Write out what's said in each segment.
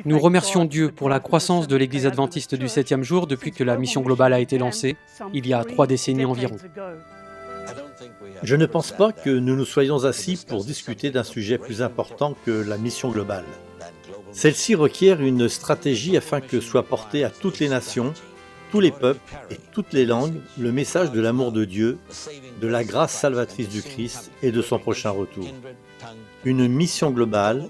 Nous remercions Dieu pour la croissance de l'Église adventiste du 7e jour depuis que la mission globale a été lancée, il y a 3 décennies environ. Je ne pense pas que nous nous soyons assis pour discuter d'un sujet plus important que la mission globale. Celle-ci requiert une stratégie afin que soit porté à toutes les nations, tous les peuples et toutes les langues le message de l'amour de Dieu, de la grâce salvatrice du Christ et de son prochain retour. Une mission globale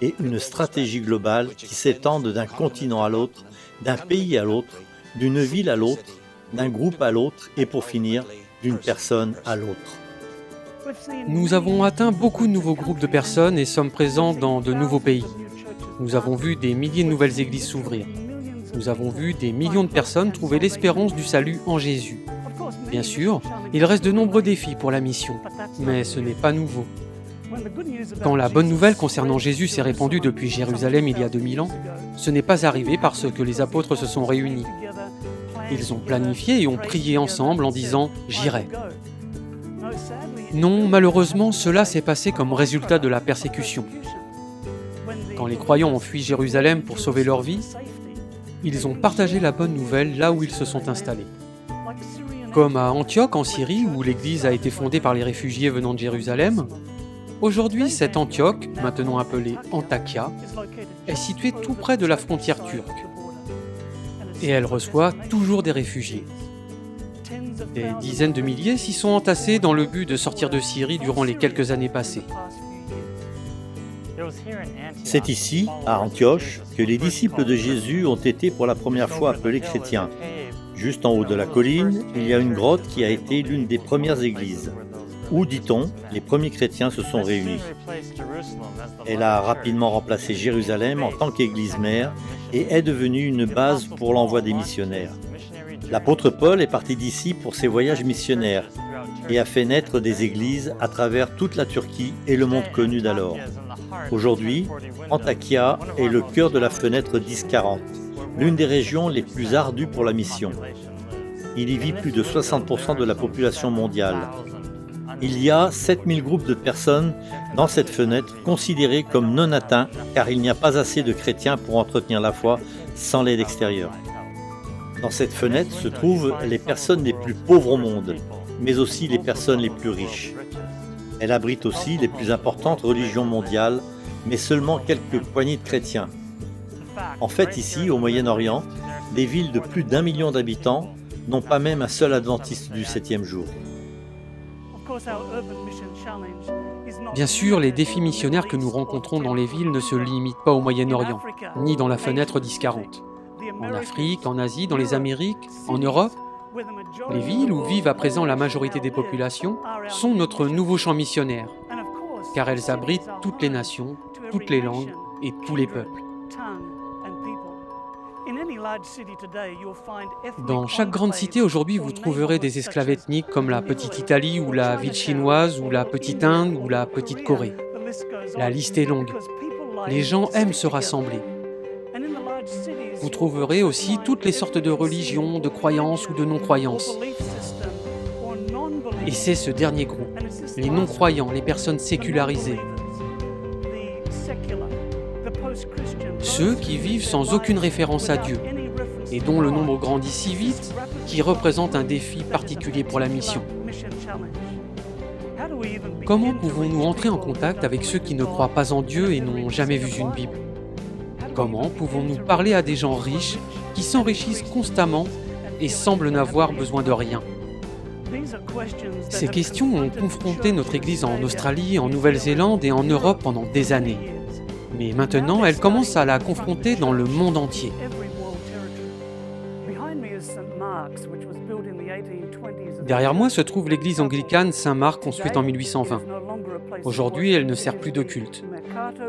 et une stratégie globale qui s'étendent d'un continent à l'autre, d'un pays à l'autre, d'une ville à l'autre, d'un groupe à l'autre et pour finir, d'une personne à l'autre. Nous avons atteint beaucoup de nouveaux groupes de personnes et sommes présents dans de nouveaux pays. Nous avons vu des milliers de nouvelles églises s'ouvrir. Nous avons vu des millions de personnes trouver l'espérance du salut en Jésus. Bien sûr, il reste de nombreux défis pour la mission, mais ce n'est pas nouveau. Quand la bonne nouvelle concernant Jésus s'est répandue depuis Jérusalem il y a 2000 ans, ce n'est pas arrivé parce que les apôtres se sont réunis. Ils ont planifié et ont prié ensemble en disant « J'irai ». Non, malheureusement, cela s'est passé comme résultat de la persécution. Quand les croyants ont fui Jérusalem pour sauver leur vie, ils ont partagé la bonne nouvelle là où ils se sont installés. Comme à Antioche en Syrie où l'église a été fondée par les réfugiés venant de Jérusalem, aujourd'hui cette Antioche, maintenant appelée Antakya, est située tout près de la frontière turque. Et elle reçoit toujours des réfugiés. Des dizaines de milliers s'y sont entassés dans le but de sortir de Syrie durant les quelques années passées. C'est ici, à Antioche, que les disciples de Jésus ont été pour la première fois appelés chrétiens. Juste en haut de la colline, il y a une grotte qui a été l'une des premières églises, où, dit-on, les premiers chrétiens se sont réunis. Elle a rapidement remplacé Jérusalem en tant qu'église mère et est devenue une base pour l'envoi des missionnaires. L'apôtre Paul est parti d'ici pour ses voyages missionnaires et a fait naître des églises à travers toute la Turquie et le monde connu d'alors. Aujourd'hui, Antakya est le cœur de la fenêtre 1040, l'une des régions les plus ardues pour la mission. Il y vit plus de 60% de la population mondiale. Il y a 7000 groupes de personnes dans cette fenêtre considérées comme non atteints car il n'y a pas assez de chrétiens pour entretenir la foi sans l'aide extérieure. Dans cette fenêtre se trouvent les personnes les plus pauvres au monde, mais aussi les personnes les plus riches. Elle abrite aussi les plus importantes religions mondiales, mais seulement quelques poignées de chrétiens. En fait, ici, au Moyen-Orient, des villes de plus d'1 million d'habitants n'ont pas même un seul adventiste du 7e jour. Bien sûr, les défis missionnaires que nous rencontrons dans les villes ne se limitent pas au Moyen-Orient, ni dans la fenêtre 1040. En Afrique, en Asie, dans les Amériques, en Europe, les villes où vivent à présent la majorité des populations sont notre nouveau champ missionnaire, car elles abritent toutes les nations, toutes les langues et tous les peuples. Dans chaque grande cité aujourd'hui, vous trouverez des esclaves ethniques comme la petite Italie ou la ville chinoise ou la petite Inde ou la petite Corée. La liste est longue. Les gens aiment se rassembler. Vous trouverez aussi toutes les sortes de religions, de croyances ou de non-croyances. Et c'est ce dernier groupe, les non-croyants, les personnes sécularisées, ceux qui vivent sans aucune référence à Dieu et dont le nombre grandit si vite qui représente un défi particulier pour la mission. Comment pouvons-nous entrer en contact avec ceux qui ne croient pas en Dieu et n'ont jamais vu une Bible ? Comment pouvons-nous parler à des gens riches qui s'enrichissent constamment et semblent n'avoir besoin de rien ? Ces questions ont confronté notre Église en Australie, en Nouvelle-Zélande et en Europe pendant des années. Mais maintenant, elle commence à la confronter dans le monde entier. Derrière moi se trouve l'église anglicane Saint-Marc construite en 1820. Aujourd'hui, elle ne sert plus de culte,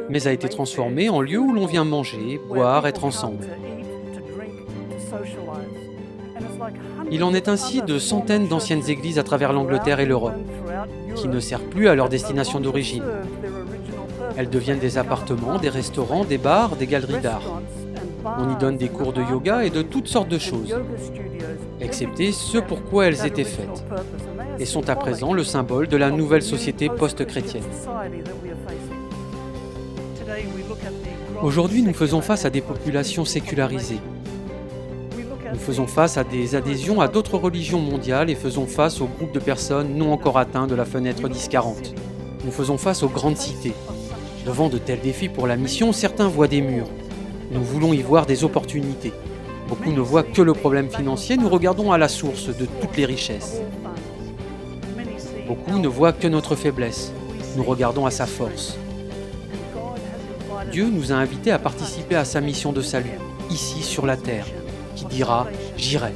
mais a été transformée en lieu où l'on vient manger, boire, être ensemble. Il en est ainsi de centaines d'anciennes églises à travers l'Angleterre et l'Europe, qui ne servent plus à leur destination d'origine. Elles deviennent des appartements, des restaurants, des bars, des galeries d'art. On y donne des cours de yoga et de toutes sortes de choses, excepté ce pour quoi elles étaient faites, et sont à présent le symbole de la nouvelle société post-chrétienne. Aujourd'hui, nous faisons face à des populations sécularisées. Nous faisons face à des adhésions à d'autres religions mondiales et faisons face aux groupes de personnes non encore atteints de la fenêtre 10-40. Nous faisons face aux grandes cités. Devant de tels défis pour la mission, certains voient des murs. Nous voulons y voir des opportunités. Beaucoup ne voient que le problème financier, nous regardons à la source de toutes les richesses. Beaucoup ne voient que notre faiblesse, nous regardons à sa force. Dieu nous a invités à participer à sa mission de salut, ici sur la terre, qui dira « J'irai ».